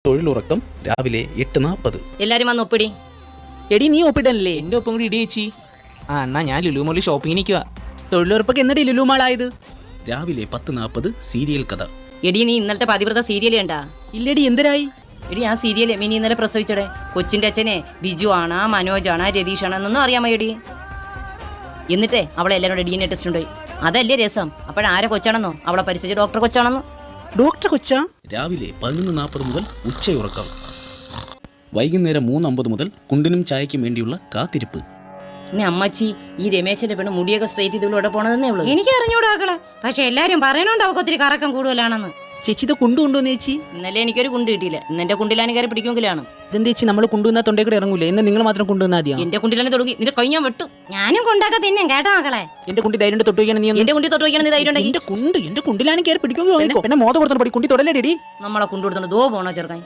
തൊഴിലുറക്കം രാവിലെ 8:40. എല്ലാരും വന്ന് ഒപ്പിടി. എടി നീ ഒപ്പിടല്ലേ? എൻ്റെ ഒപ്പം കൂടി ഇടി ചേച്ചി. എന്നാ ഞാൻ ലുലു മോളിൽ ഷോപ്പിങ്ങിന് നിൽക്കുക. തൊഴിലുറപ്പൊക്കെ എന്നിട്ട് ലുലു മാളായത് രാവിലെ 10:40 സീരിയൽ കഥ. എടി നീ ഇന്നലത്തെ പതിവ്രത സീരിയൽ കണ്ടാ? ഇല്ലടി, എന്തരായി? എടി ആ സീരിയൽ മിനി ഇന്നലെ പ്രസവിച്ചടെ. കൊച്ചിന്റെ അച്ഛനെ ബിജു ആണാ മനോജാണാ രതീഷാണോ എന്നൊന്നും അറിയാമോ എടി? എന്നിട്ടേ അവളെ എല്ലാവരും DNA ടെസ്റ്റ് ഉണ്ടായി. അതല്ലേ രസം. അപ്പോഴാരെ കൊച്ചാണെന്നോ? അവളെ പരിശോധിച്ച ഡോക്ടർ കൊച്ചാണെന്നോ? ഡോക്ടർ കൊച്ചാ? രാവിലെ 11:40 മുതൽ ഉച്ചയുറക്കം. വൈകുന്നേരം 3:50 മുതൽ കുണ്ടിനും ചായയ്ക്കും വേണ്ടിയുള്ള കാത്തിരിപ്പ്. നീ അമ്മച്ചി ഈ രമേശന്റെ പെണ്ണ് മുടിയൊക്കെ സ്ട്രൈറ്റ് ഇതിലൂടെ പോണതെന്നേ ഉള്ളൂ. എനിക്ക് അറിഞ്ഞൂടാക്കളെ, പക്ഷെ എല്ലാരും പറയണോണ്ട് അവൾക്ക് ഒത്തിരി കറക്കം കൂടുതലാണെന്ന്. ചേച്ചി ഇത് കൊണ്ടുകൊണ്ടുവന്ന് ചേച്ചി. ഇന്നലെ എനിക്കൊരു കുണ്ട് കിട്ടിയില്ല. ഇന്നെന്റെ കുണ്ടിലാണ് കയറി പിടിക്കുമെങ്കിലാണ്. ഇതെന്താ ചേച്ചി, നമ്മൾ കൊണ്ടുവന്ന തൊണ്ടേ കൂടെ ഇറങ്ങൂലേ? എന്ന് നിങ്ങൾ മാത്രം കൊണ്ടുവന്നാൽ മതിയോ? എന്റെ കുണ്ടിലാണ് തുടങ്ങി. നിന്റെ കൈ ഞാൻ വെട്ടും. ഞാനും കൊണ്ടാക്ക തിന്നും കേട്ടോ മക്കളെ. എന്റെ കുണ്ടി ധൈര്യം തൊട്ട് വയ്ക്കാൻ നീ എന്റെ കുണ്ടി തൊട്ട് വയ്ക്കണം. നീ ധൈര്യം ഉണ്ടെങ്കിൽ എന്റെ കുണ്ടിലാണ് കയറി പിടിക്കുമെങ്കിൽ പിന്നെ മോത കൊടുത്തോണ്ട് കുണ്ടി തൊടലേടി. നമ്മളെ കുണ്ട് കൊടുത്തോണ്ട് ദോ പോണോ ചെറുക്കാൻ.